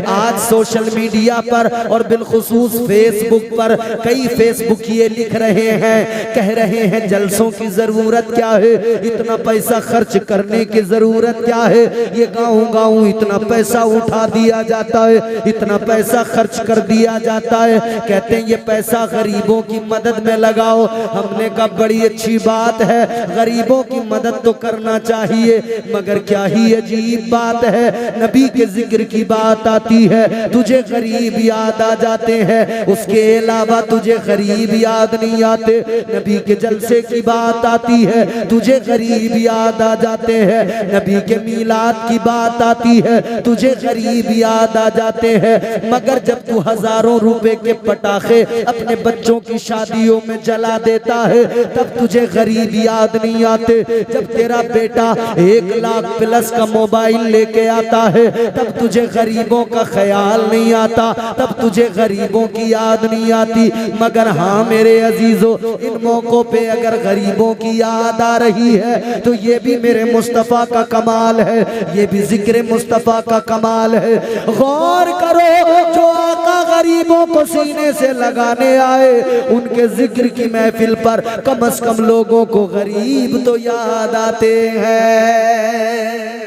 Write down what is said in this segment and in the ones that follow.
आज social media पर और बिलखुसूस फेसबुक पर कई फेसबुक ये लिख रहे हैं, कह रहे हैं जलसों की जरूरत क्या है, इतना पैसा खर्च करने की जरूरत क्या है, ये गाँव इतना पैसा उठा दिया जाता है, इतना पैसा खर्च कर दिया जाता है, कहते हैं ये पैसा गरीबों की मदद में लगाओ। हमने कहा बड़ी अच्छी बात है, गरीबों की मदद तो करना चाहिए, मगर क्या ही अजीब बात है, नबी के जिक्र की बात आती है तुझे गरीब याद आ जाते हैं, उसके अलावा तुझे गरीब याद नहीं आते। नबी के जलसे की बात आती है तुझे गरीब याद आ जाते हैं, नबी के मीलाद की बात आती है तुझे गरीब याद आ जाते हैं, मगर जब तू हजारों रुपए के पटाखे अपने बच्चों की शादियों में जला देता है तब तुझे गरीब याद नहीं आते। जब तेरा बेटा 1 लाख प्लस का मोबाइल लेके आता है तब तुझे गरीबों का ख्याल नहीं आता, तब तुझे गरीबों की याद नहीं आती। मगर हाँ मेरे अजीजों, इन मौकों पे अगर गरीबों की याद आ रही है तो ये भी मेरे मुस्तफ़ा का कमाल है, ये भी जिक्र मुस्तफ़ा का कमाल है। गौर करो, जो आका गरीबों को सीने से लगाने आए उनके जिक्र की महफिल पर कम से कम लोगों को गरीब तो याद आते हैं।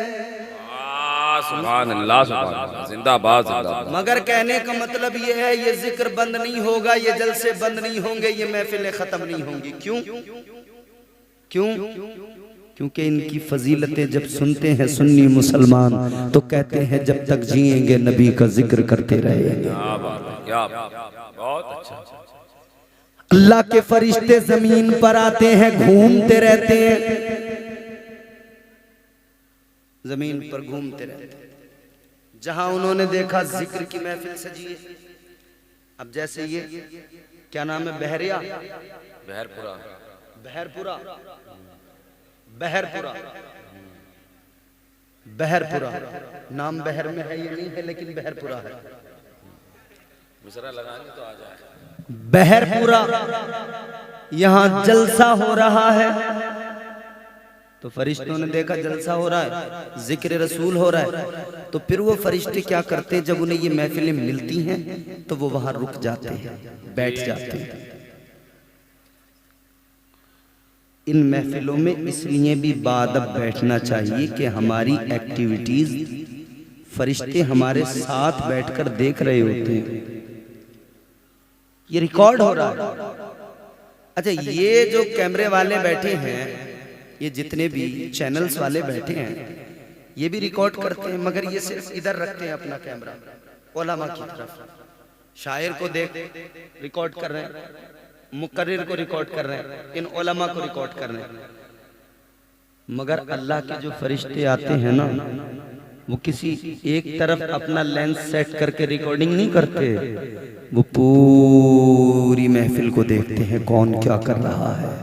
सुभान अल्लाह, सुभान अल्लाह, जिंदाबाद जिंदाबाद। मगर कहने का मतलब ये है ये जिक्र बंद नहीं होगा, ये जलसे बंद नहीं होंगे, ये महफिलें खत्म नहीं होंगी। क्यों? क्यों? क्योंकि इनकी फजीलतें जब सुनते हैं सुन्नी मुसलमान तो कहते हैं जब तक जिएंगे नबी का जिक्र करते रहेंगे। बहुत अच्छा। अल्लाह के फरिश्ते जमीन पर आते हैं, घूमते रहते हैं, जमीन पर घूमते रहते हैं, जहां उन्होंने देखा जिक्र की महफिल सजी है। अब जैसे ये क्या नाम है, बहरिया, बहरपुरा, बहरपुरा, बहरपुरा, बहरपुरा नाम बहर में है ये नहीं है लेकिन बहरपुरा है। मिसरा लगाएंगे तो आ जाए। बहरपुरा यहां जलसा हो रहा है तो फरिश्तों ने देखा जलसा हो रहा है, जिक्र रसूल हो रहा है, तो फिर वो फरिश्ते क्या करते हैं, जब उन्हें ये महफिलें मिलती हैं तो वो वहां रुक जाते हैं, बैठ जाते हैं। इन महफिलों में इसलिए भी बाअदब बैठना चाहिए कि हमारी एक्टिविटीज फरिश्ते हमारे साथ बैठकर देख रहे होते हैं, ये रिकॉर्ड हो रहा है। अच्छा, ये जो कैमरे वाले बैठे हैं, ये जितने भी चैनल्स वाले बैठे हैं, ये भी रिकॉर्ड करते हैं, मगर ये सिर्फ इधर रखते हैं अपना कैमरा उलमा की तरफ। शायर को देख रिकॉर्ड कर रहे हैं, मुकर्रिर को रिकॉर्ड कर रहे हैं, इन उलमा को रिकॉर्ड कर रहे हैं, मगर अल्लाह के जो फरिश्ते आते हैं ना, वो किसी एक तरफ अपना लेंस सेट करके रिकॉर्डिंग नहीं करते, वो पूरी महफिल को देखते हैं कौन क्या कर रहा है,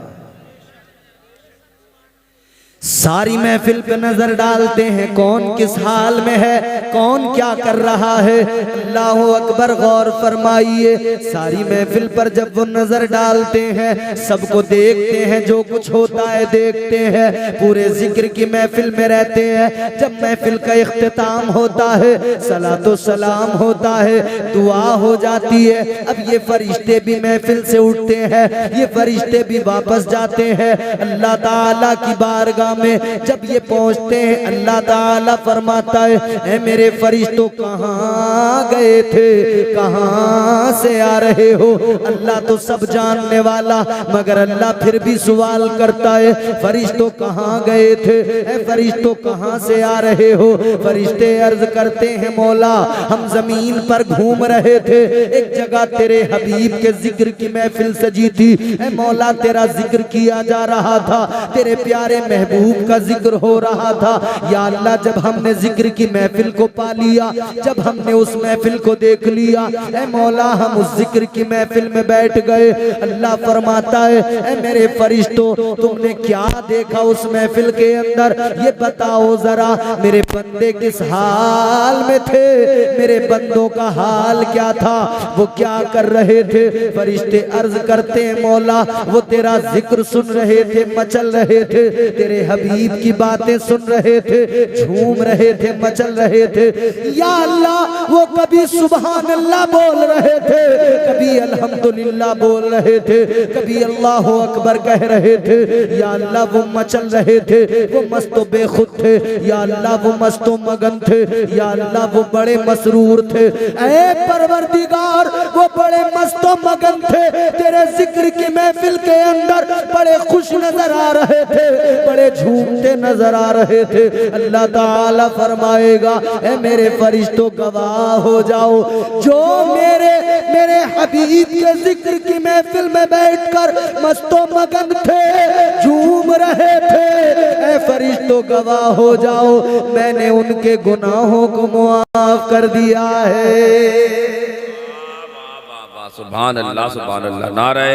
सारी महफिल पे नजर डालते हैं कौन किस हाल में है, कौन क्या कर रहा है। अल्लाह अकबर, गौर फरमाइए, सारी महफिल पर जब वो नजर डालते हैं सबको देखते हैं, जो कुछ होता है देखते हैं, पूरे जिक्र की महफिल में रहते हैं। जब महफिल का इख्तिताम होता है, सलातो सलाम होता है, दुआ हो जाती है, अब ये फरिश्ते भी महफिल से उठते हैं, ये फरिश्ते भी वापस जाते हैं अल्लाह ताला की बारगाह में। जब ये पहुंचते हैं अल्लाह ताला फरमाता है, ऐ मेरे फरिश्तों कहाँ गए थे, कहाँ से आ रहे हो। अल्लाह तो सब जानने वाला, मगर अल्लाह फिर भी सवाल करता है, फरिश्तों कहाँ गए थे, ऐ फरिश्तों कहाँ से आ रहे हो। फरिश्ते अर्ज करते हैं, मौला हम जमीन पर घूम रहे थे, एक जगह तेरे हबीब के जिक्र की महफिल सजी थी, ऐ मौला तेरा जिक्र किया जा रहा था, तेरे प्यारे महबूब का जिक्र हो रहा था। या अल्लाह, जब हमने जिक्र की महफिल को पा लिया, जब हमने उस महफिल को देख लिया, ऐ मौला हम उस जिक्र की महफिल में बैठ गए। अल्लाह फरमाता है, ऐ मेरे फरिश्तों तुमने क्या देखा उस महफिल के अंदर, ये बताओ जरा, मेरे बंदे किस हाल में थे, मेरे बंदों का हाल क्या था, वो क्या कर रहे थे। फरिश्ते अर्ज करते हैं, मौला वो तेरा जिक्र सुन रहे थे, मचल रहे थे, तेरे हबीब की बातें सुन रहे थे, झूम रहे थे, मचल रहे थे। या अल्लाह, वो कभी सुभान अल्लाह बोल रहे थे, कभी अल्हम्दुलिल्लाह बोल रहे थे, कभी अल्लाह अकबर कह रहे थे। या अल्लाह, वो मचल रहे थे, वो मस्तो बेखुद थे। या अल्लाह, वो मस्तो मगन थे। या अल्लाह, वो बड़े मसरूर थे। ऐ परवरदिगार, वो बड़े मस्तो मगन थे, तेरे जिक्र की महफिल के अंदर बड़े खुश नजर आ रहे थे, बड़े झूमते नजर आ रहे थे। अल्लाह ताला फरमाएगा, ऐ मेरे फरिश्तों गवाह हो जाओ, जो मेरे हबीब के जिक्र की महफिल में बैठकर मस्तो मगन थे, झूम रहे थे, ऐ फरिश्तों गवाह हो जाओ, मैंने उनके गुनाहों को मुआफ कर दिया है। सुभान अल्लाह, सुभान अल्लाह। नारे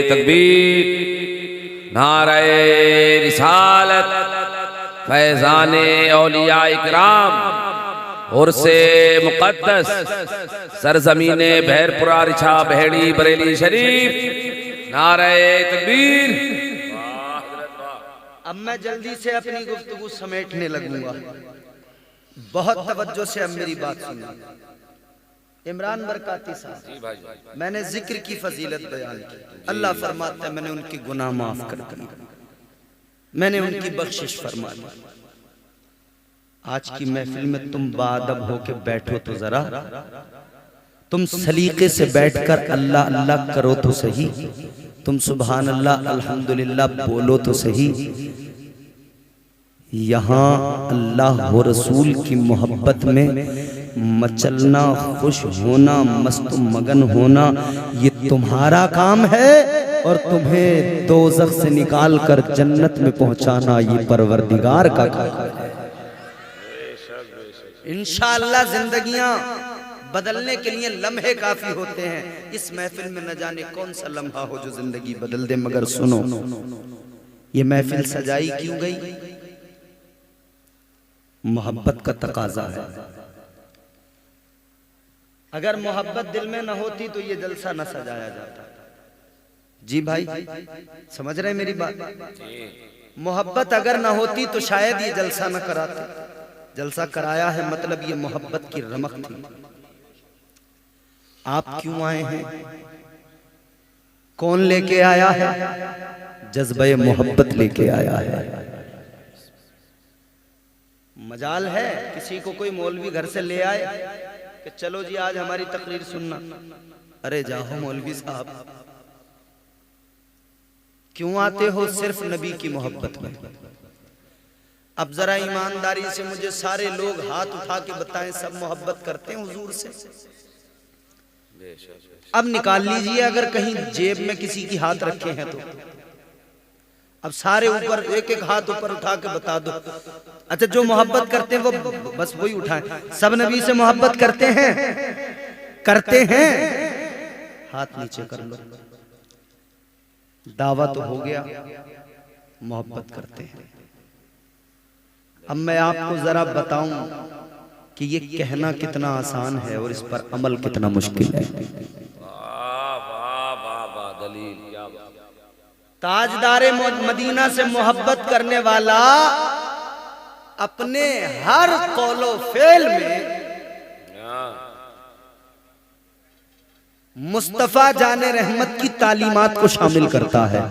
तकबीर, नारे रिसालत, फैज़ाने औलिया इकराम, उर्से मुक़द्दस, सरज़मीने बहरपुरा रिछा बहेड़ी बरेली शरीफ। नारे तकबीर। अब मैं जल्दी से अपनी गुफ्तगू समेटने लगूंगा, बहुत तवज्जो से अब मेरी बात सुनना। इमरान बरकाती साहब, मैंने जिक्र की फजीलत बयान की। अल्लाह फरमाता है, मैंने उनकी गुनाह माफ कर दिया, मैंने उनकी बख्शिश फरमा दी। आज की महफिल में तुम बाअदब होके बैठो तो जरा, तुम सलीके से बैठकर अल्लाह अल्लाह करो तो सही, तुम सुभान अल्लाह अल्हम्दुलिल्लाह बोलो तो सही। यहाँ अल्लाह व रसूल की मोहब्बत में मचलना, खुश होना, मस्त मगन होना, ये तुम्हारा काम है, और तुम्हें दोज़ख से निकाल कर जन्नत में पहुंचाना ये परवरदिगार का काम है। इंशाअल्लाह जिंदगियां बदलने के लिए लम्हे काफी होते हैं। इस महफिल में न जाने कौन सा लम्हा हो जो जिंदगी बदल दे, मगर सुनो, ये महफिल सजाई क्यों गई? मोहब्बत का तकाजा है। अगर मोहब्बत दिल में न होती तो ये जलसा न सजाया जाता। जी भाई, समझ रहे मेरी बात? मोहब्बत अगर न होती तो शायद ये जलसा न कराते। जलसा कराया है, मतलब ये मोहब्बत की रमक थी। आप क्यों आए हैं? कौन लेके आया है? जज्बे मोहब्बत लेके आया है। मजाल है किसी को कोई मौलवी घर से ले आए कि चलो जी आज हमारी तकरीर सुनना। अरे जाओ मौलवी साहब, क्यों आते हो? सिर्फ नबी की मोहब्बत में। अब जरा ईमानदारी से मुझे सारे लोग हाथ उठा के बताएं, सब मोहब्बत करते हैं हुजूर से? अब निकाल लीजिए, अगर कहीं जेब में किसी की हाथ रखे हैं तो। अब सारे ऊपर एक एक हाथ ऊपर उठा के बता दो। अच्छा, जो मोहब्बत करते हैं वो बस वही उठाएं। सब नबी से मोहब्बत करते हैं? करते हैं? हाथ नीचे कर लो। दावा तो हो गया, मोहब्बत करते हैं। अब मैं आपको जरा बताऊं कि ये कहना कितना आसान है और इस पर अमल कितना मुश्किल है। ताजदारे मदीना से मोहब्बत करने वाला अपने हर कौलो फेल में मुस्तफा जाने रहमत की तालीमात को शामिल करता है।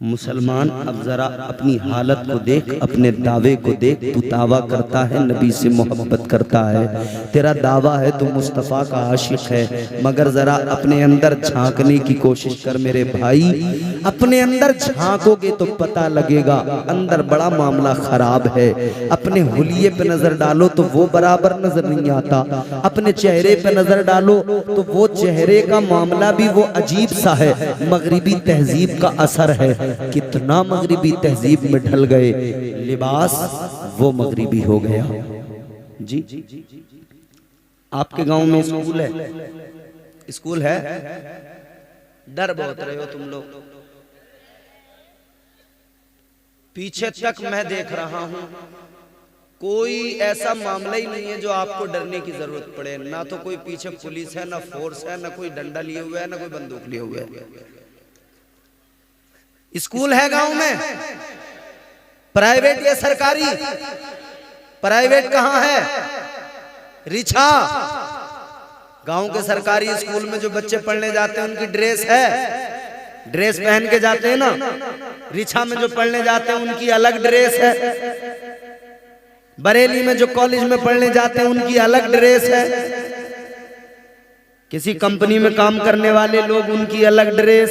मुसलमान अब जरा अपनी हालत को देख, अपने दावे को देख। तू दावा करता है नबी से मोहब्बत करता है, तेरा दावा है तू मुस्तफ़ा का आशिक है, मगर जरा अपने अंदर झांकने की कोशिश कर मेरे भाई। अपने अंदर झांकोगे तो पता लगेगा अंदर बड़ा मामला खराब है। अपने हुलिये पे नजर डालो तो वो बराबर नजर नहीं आता। अपने चेहरे पे नजर डालो तो वो चेहरे का मामला भी वो अजीब सा है। मगरिबी तहजीब का असर है। कितना मगरिबी तहजीब में ढल गए, लिबास वो मगरिबी हो गया। जी, आपके गांव में स्कूल है? स्कूल है? डर बहुत रहे हो तुम लोग। पीछे तक मैं देख रहा हूं, कोई ऐसा मामला ही नहीं है जो आपको डरने की जरूरत पड़े। ना तो कोई पीछे पुलिस है, ना फोर्स है, ना कोई डंडा लिए हुआ है, ना कोई बंदूक लिए हुआ है। स्कूल है गांव में, प्राइवेट या सरकारी? प्राइवेट कहां है? रिछा। गांव के सरकारी स्कूल में जो बच्चे पढ़ने जाते हैं उनकी ड्रेस है, ड्रेस पहन के जाते हैं ना। रिछा में जो पढ़ने जाते हैं उनकी अलग ड्रेस है। बरेली में जो कॉलेज में पढ़ने जाते हैं उनकी अलग ड्रेस है। किसी कंपनी में काम करने वाले लोग उनकी अलग ड्रेस,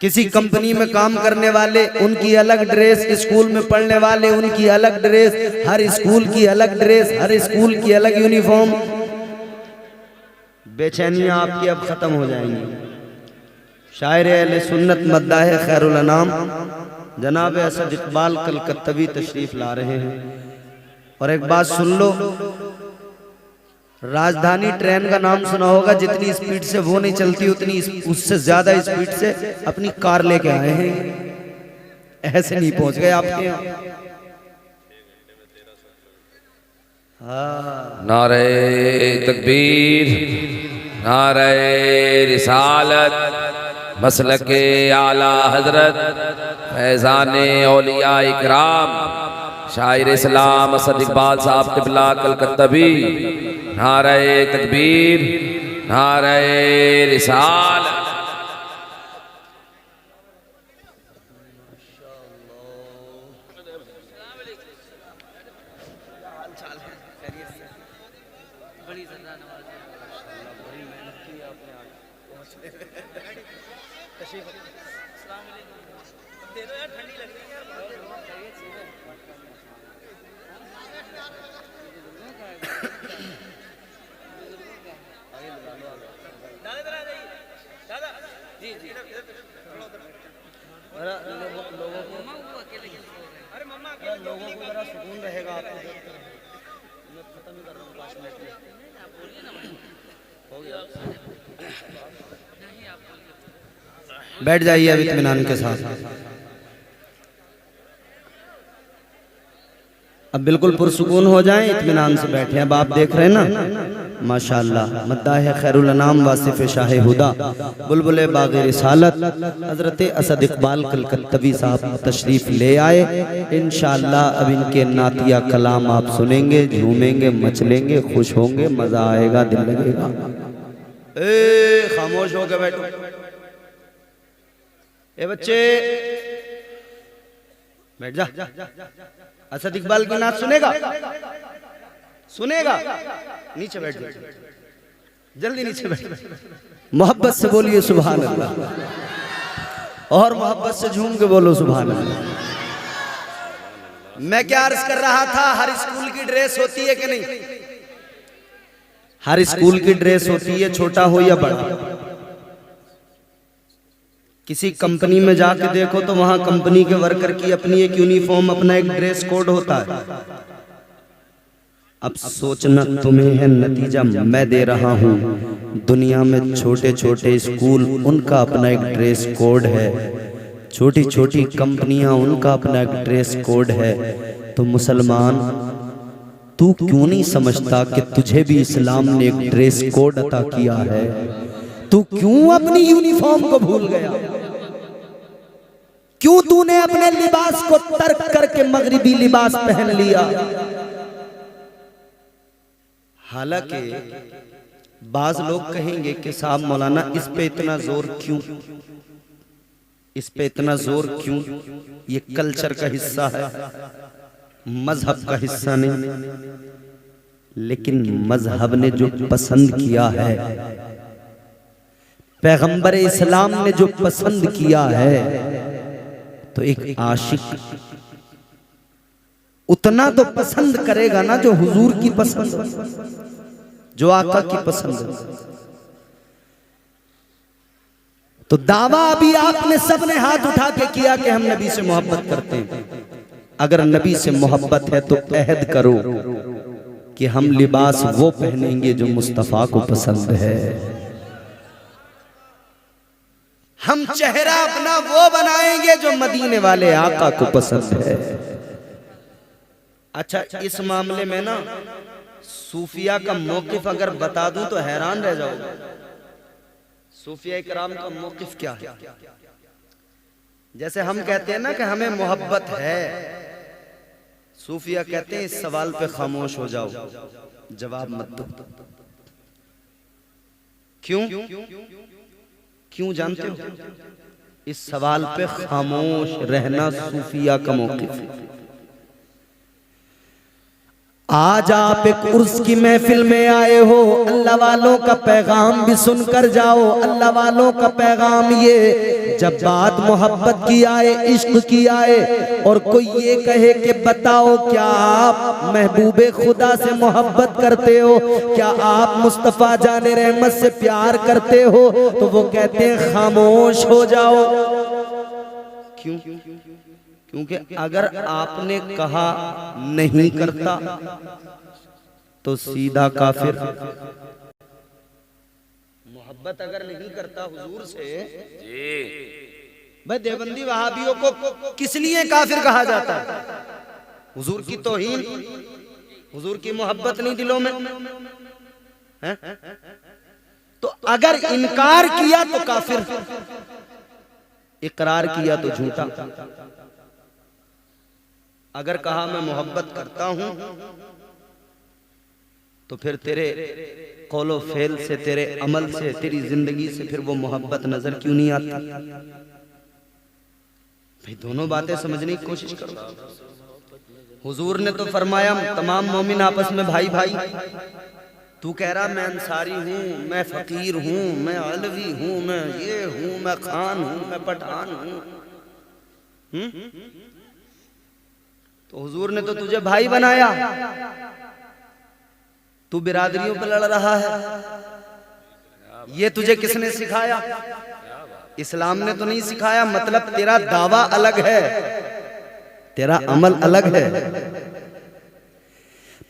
किसी कंपनी में काम करने वाले उनकी अलग ड्रेस, स्कूल में पढ़ने वाले उनकी अलग ड्रेस, हर स्कूल की अलग ड्रेस, हर स्कूल की अलग यूनिफॉर्म। बेचैनियां आपकी अब खत्म हो जाएंगी। शायर अहले सुन्नत मद्दाह खैरुल अनाम जनाब असद इकबाल कलकत्तवी तशरीफ ला रहे हैं। और एक बात सुन लो, राजधानी ट्रेन का नाम सुना होगा, जितनी स्पीड से वो नहीं चलती उतनी उससे ज्यादा स्पीड से अपनी कार लेके आए हैं। ऐसे नहीं पहुंच गए आपके यहाँ। नारे तकबीर, नारे रिसालत, मसलके आला हजरत फैजाने औलिया इकराम शायर इस्लाम असद इकबाल साहब क़िबला कलकत्तवी। नारे तकबीर, नारे रिसालत। लोगों को जरा सुकून रहेगा। बैठ जाइए अब इत्मीनान के साथ। अब बिल्कुल पुरसुकून हो जाएं, इत्मीनान से बैठे। अब आप देख रहे हैं ना माशाअल्लाह, मद्दाह खैरुल अनाम वासिफ शाह हुदा बुलबुल बाग़ रिसालत हजरत असद इकबाल कलकत्तवी साहब तशरीफ ले आए। इंशाअल्लाह अब इनके नातिया कलाम आप सुनेंगे, झूमेंगे, मचलेंगे, खुश होंगे, मजा आएगा, दिल लगेगा। खामोश हो के बैठो। ए बच्चे बैठ जा। असद इकबाल की नात सुनेगा? सुनेगा? नीचे बैठ जाओ, जल्दी नीचे बैठ। मोहब्बत से बोलिए सुभान अल्लाह, और मोहब्बत से झूम के बोलो सुभान अल्लाह। मैं क्या अर्ज कर रहा था, हर स्कूल की ड्रेस होती है कि नहीं? हर स्कूल की ड्रेस होती है, छोटा हो या बड़ा। किसी कंपनी में जाके देखो तो वहां कंपनी के वर्कर की अपनी एक यूनिफॉर्म, अपना एक ड्रेस कोड होता है। अब सोचना तुम्हें है, नतीजा मैं दे रहा हूं। दुनिया में छोटे छोटे स्कूल, उनका अपना एक ड्रेस कोड है। छोटी छोटी कंपनियां, उनका अपना एक ड्रेस कोड है। तो मुसलमान, तू क्यों नहीं समझता कि तुझे भी इस्लाम ने एक ड्रेस कोड अता किया है? तू क्यों अपनी यूनिफॉर्म को भूल गया? क्यों तूने अपने लिबास को तर्क करके मगरिबी लिबास पहन लिया? हालांकि बाज लोग कहेंगे कि साहब मौलाना इस पे इतना जोर क्यों, इस पे इतना जोर क्यों? ये कल्चर का हिस्सा है, मजहब का हिस्सा नहीं। लेकिन मजहब ने जो पसंद किया है, पैगंबर इस्लाम ने जो पसंद किया है, तो एक आशिक उतना तो पसंद करेगा ना जो हुजूर की पसंद, जो आका की पसंद। तो दावा अभी आपने सबने हाथ उठा के किया कि हम नबी से मोहब्बत करते हैं। अगर नबी से मोहब्बत है तो अहद करो कि हम लिबास वो पहनेंगे जो मुस्तफा को पसंद है। हम चेहरा अपना वो बनाएंगे जो मदीने वाले आका को पसंद है। अच्छा, इस मामले में ना सूफिया का मौकिफ अगर बता दूं तो हैरान रह जाओगे। सूफिया इकराम का मौकिफ क्या है? जैसे हम कहते हैं ना कि हमें मोहब्बत है, सूफिया कहते हैं इस सवाल पे खामोश हो जाओ, जवाब मत दो। क्यों? क्यों जानते हो? इस सवाल पे खामोश रहना सूफिया का मौक़िफ़ है। आज आप एक उर्स की महफिल में आए हो, अल्लाह वालों का पैगाम भी सुनकर जाओ। अल्लाह वालों का पैगाम ये, जब बात मोहब्बत की आए, इश्क की आए, और कोई ये कहे कि बताओ क्या आप महबूबे खुदा से मोहब्बत करते हो, क्या आप मुस्तफ़ा जाने रहमत से प्यार करते हो, तो वो कहते हैं खामोश हो जाओ। क्यों? क्योंकि अगर आपने कहा नहीं करता तो सीधा काफिर। मोहब्बत अगर नहीं करता हुजूर से, भाई देवबंदी वहाबियों को किस लिए काफिर कहा जाता है? हुजूर की तौहीन, हुजूर की मोहब्बत नहीं दिलों में है? तो अगर इनकार किया तो काफिर, इकरार किया तो झूठा। अगर कहा मैं मोहब्बत करता हूं तो फिर तेरे कौलो फेल से, तेरे अमल से, तेरी जिंदगी से फिर वो मोहब्बत नजर क्यों नहीं आती? भाई दोनों बातें समझने की कोशिश करो। हुजूर ने तो फरमाया तमाम मोमिन आपस में भाई भाई। तू कह रहा मैं अंसारी हूँ, मैं फकीर हूँ, मैं अलवी हूँ, मैं ये हूँ, मैं खान हूँ, मैं पठान हूँ। तो हुजूर ने तो तुझे भाई बनाया, तू बिरादरियों पे लड़ रहा है। ये तुझे किसने सिखाया? इस्लाम ने तो नहीं सिखाया। मतलब तेरा दावा अलग है, तेरा अमल अलग है।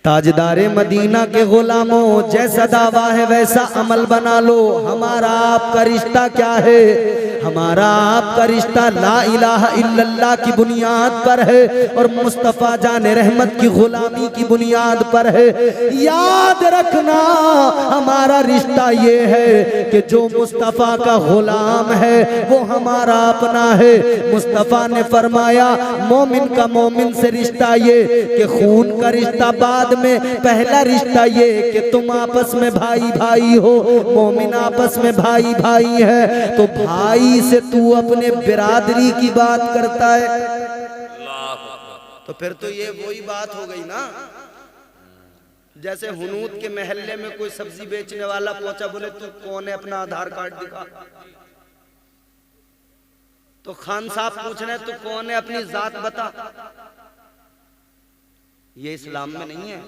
ताजदारे मदीना के गुलामों, जैसा दावा है वैसा अमल बना लो। हमारा आपका रिश्ता क्या है? हमारा आपका रिश्ता ला इलाहा इल्लल्लाह की बुनियाद पर है और मुस्तफ़ा जाने रहमत की गुलामी की बुनियाद पर है। याद रखना हमारा रिश्ता ये है कि जो मुस्तफ़ा का गुलाम है वो हमारा अपना है। मुस्तफ़ा ने फरमाया मोमिन का मोमिन से रिश्ता ये कि खून का रिश्ता बाद में, पहला रिश्ता ये कि तुम आपस में भाई भाई हो। मोमिन आपस में भाई भाई है, तो भाई से तू अपने बिरादरी की बात करता है, तो फिर तो ये वही बात हो गई ना, जैसे हुनूद के महल्ले में कोई सब्जी बेचने वाला पहुंचा, बोले तू कौन है, अपना आधार कार्ड दिखा। तो खान साहब पूछ रहे तू कौन है, अपनी जात बता। ये इस्लाम में नहीं है।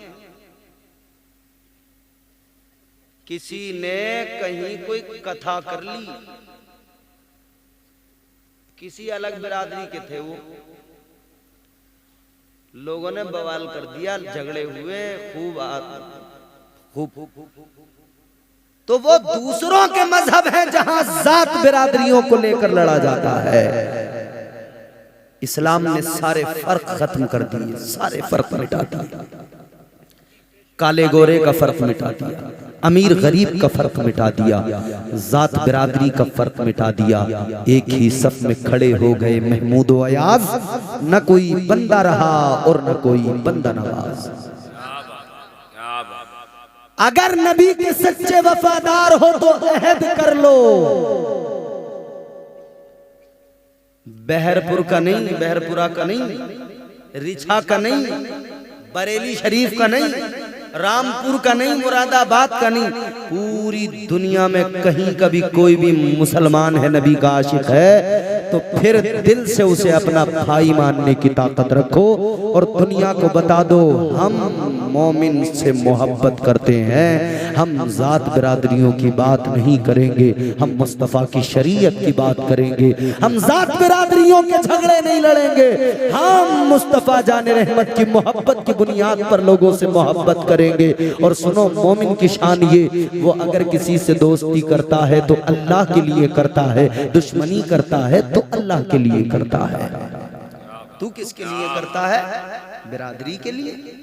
किसी ने कहीं कोई कथा कर ली, किसी अलग बिरादरी के थे वो, लोगों ने बवाल कर दिया, झगड़े हुए खूब। तो वो दूसरों के मजहब है जहां जात बिरादरियों को लेकर लड़ा जाता है। इस्लाम ने सारे फर्क खत्म कर दिए, सारे फर्क मिटा दिए। काले गोरे का फर्क मिटा दिया, अमीर गरीब का फर्क मिटा दिया, जात बिरादरी का फर्क मिटा दिया। एक ही सफ में खड़े हो गए महमूद व अयाज, न कोई बंदा रहा और न कोई बंदा नवाज। अगर नबी के सच्चे वफादार हो तो अहद कर लो। बहरपुर का नहीं, बहरपुरा का नहीं, रिछा का नहीं, बरेली शरीफ का नहीं, रामपुर का नहीं, मुरादाबाद का नहीं, पूरी दुनिया में कहीं कभी कोई भी मुसलमान है, नबी का आशिक है, तो फिर दिल से उसे अपना भाई मानने की ताकत रखो और दुनिया को बता दो हम मोमिन से मोहब्बत करते हैं, हम जात बिरादरियों की बात नहीं करेंगे, हम मुस्तफ़ा की शरीयत की बात करेंगे, हम जात बिरादरियों के झगड़े नहीं लड़ेंगे, हम मुस्तफ़ा जाने रहमत की मोहब्बत की बुनियाद पर लोगों से मोहब्बत करेंगे। और सुनो मोमिन की शान ये, वो अगर किसी से दोस्ती करता है तो अल्लाह के लिए करता है, दुश्मनी करता है तो अल्लाह के लिए करता है। तू किसके लिए करता है? बिरादरी के लिए।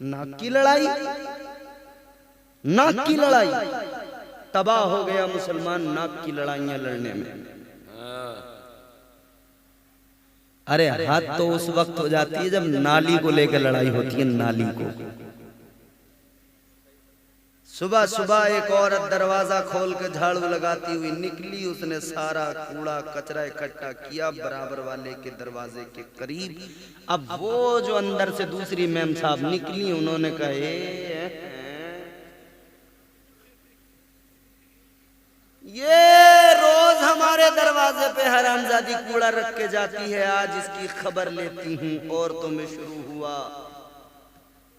नाक की लड़ाई, नाक की लड़ाई, तबाह हो गया मुसलमान नाक की लड़ाइयां लड़ने में। अरे हद तो उस वक्त हो जाती है जब नाली को लेकर लड़ाई होती है। नाली को सुबह सुबह एक औरत दरवाजा खोल के झाड़ू लगाती हुई निकली, उसने सारा कूड़ा कचरा इकट्ठा किया बराबर वाले के दरवाजे के करीब। अब वो जो अंदर से दूसरी मैम साहब निकली, उन्होंने कहा ये रोज हमारे दरवाजे पे हरामजादी कूड़ा रख के जाती है, आज इसकी खबर लेती हूँ। औरतों में शुरू हुआ,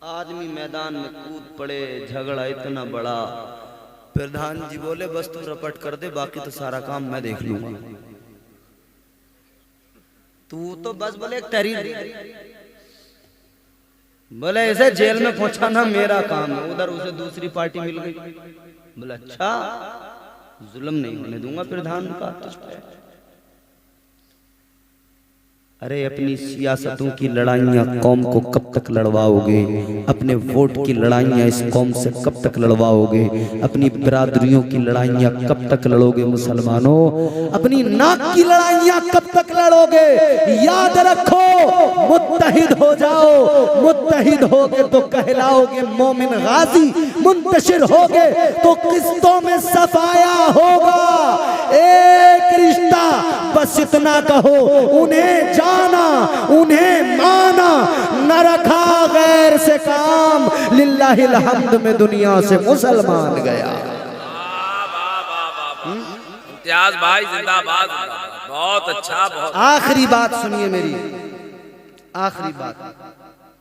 आदमी मैदान में कूद पड़े, झगड़ा इतना बड़ा। प्रधान जी बोले बस तू रपट कर दे, बाकी तो सारा काम मैं देख लूंगा। तू तो बस बोले एक तहरीर, बोले ऐसे जेल में पहुंचाना मेरा काम है। उधर उसे दूसरी पार्टी मिल गई। बोले अच्छा, जुल्म नहीं होने दूंगा प्रधान का तुझ पे। अरे अपनी सियासतों की लड़ाइयाँ कौम को कब तक लड़वाओगे? अपने वोट की लड़ाइयाँ इस कौम से कब तक लड़वाओगे? अपनी बिरादरियों की लड़ाइयाँ कब तक लड़ोगे? मुसलमानों, अपनी नाक की लड़ाइयाँ कब तक लड़ोगे? याद रखो, मुत्तहिद हो जाओ। मुत्तहिद होगे तो कहलाओगे मोमिन गाजी, मुंतशिर होगे तो किस्तों में सफाया होगा। एक रिश्ता बस इतना कहो, उन्हें जाना उन्हें माना, न रखा गैर से काम, लिल्लाहिल हम्द में दुनिया से मुसलमान गया। इम्तियाज भाई जिंदाबाद, बहुत अच्छा। बहुत आखिरी बात सुनिए मेरी, आखिरी बात,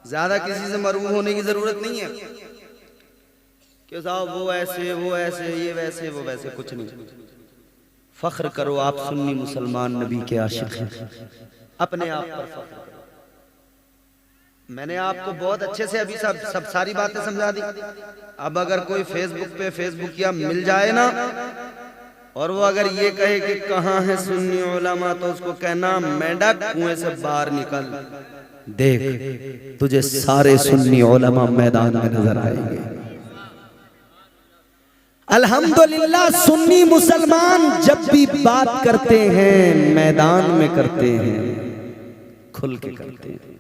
ज्यादा किसी से मरूब होने की जरूरत नहीं है कि साहब वो ऐसे वो ऐसे, ये वैसे वो वैसे, कुछ नहीं। फख्र करो आप सुन्नी मुसलमान नबी के आशिक हैं, अपने आप पर फख्र करो। मैंने आपको बहुत अच्छे से अभी सब सारी बातें समझा दी। अब अगर कोई फेसबुक पे फेसबुकिया मिल जाए ना, और वो अगर ये कहे कि कहाँ है सुन्नी उलमा, तो उसको कहना मेंढक कुएं से बाहर निकल, देख तुझे सारे सुन्नी उलमा मैदान में नजर आएंगे। अल्हम्दुलिल्लाह सुन्नी मुसलमान जब भी बात करते हैं मैदान में करते हैं, खुल के करते हैं।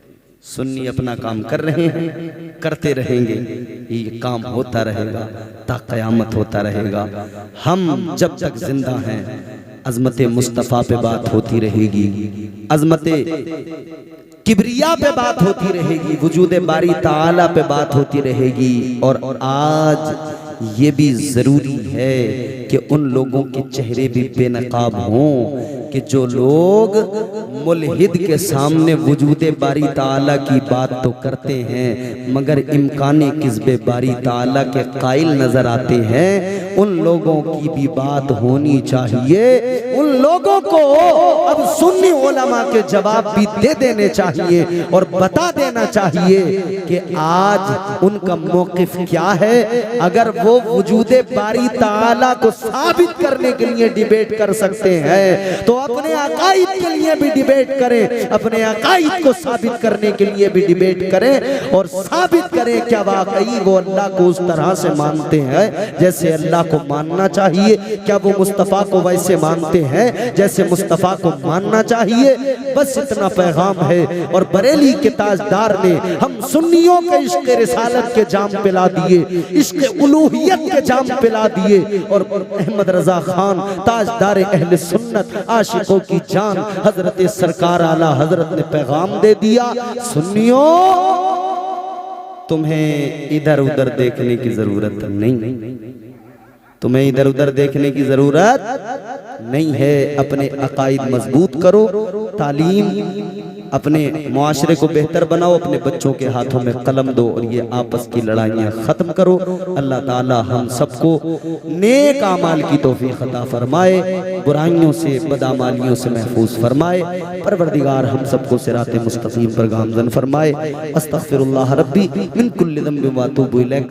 सुन्नी अपना काम कर रहे हैं, करते रहेंगे, ये काम होता रहेगा ता क़यामत होता रहेगा। हम जब तक जिंदा हैं अज़मत मुस्तफ़ा पे बात होती रहेगी, अज़मत किबरिया पे बात होती रहेगी, वजूद बारी ताला पे बात होती रहेगी। और आज ये भी जरूरी है कि उन लोगों के चेहरे भी बेनकाब हों कि जो लोग मुल्हिद के सामने वजूद बारी ताला की बात तो करते हैं मगर इम्कानी किस्बे बारी ताला के कायल नजर आते हैं। उन लोगों की भी बात होनी चाहिए। उन लोगों को अब सुन्नी उलमा के जवाब भी दे देने चाहिए और बता देना चाहिए कि आज उनका मौक़िफ़ क्या है। अगर वो वजूदे बारी ताला को साबित करने के लिए डिबेट कर सकते हैं तो अपने अकाईद के लिए भी डिबेट करें, अपने अकाईद को साबित करने के लिए भी डिबेट करें और साबित करें क्या वाकई वो अल्लाह को उस तरह से मानते हैं जैसे अल्लाह को मानना चाहिए, क्या वो मुस्तफ़ा को वैसे मानते हैं जैसे मुस्तफ़ा को मानना चाहिए। बस इतना पैगाम है। और बरेली के ताजदार ने हम सुन्नियों के इश्क़ रिसालत के जाम पिला दिए, इश्क़ उलूहियत के जाम पिला दिए। और अहमद रजा खान ताजदार अहले सुन्नत आशिकों की जान हजरत सरकार आला हजरत ने पैगाम दे दिया, सुन्नियों तुम्हें इधर उधर देखने की जरूरत नहीं, तुम्हें इधर उधर देखने की जरूरत नहीं है। अपने अकाईद मजबूत करो, तालीम अपने मुआशरे को बेहतर बनाओ, अपने बच्चों के हाथों में कलम दो और ये आपस की लड़ाइयाँ ख़त्म करो। अल्लाह ताला हम सबको नेक आमाल की तौफीक अता फरमाए, बुराइयों से बदआमालियों से महफूज फरमाए। परवरदिगार हम सबको सिराते मुस्तकीम पर गामज़न फरमाए। अस्तग़फिरुल्लाह रब्बी मिन कुल्लि ज़ंबिन व अतूबु इलैह।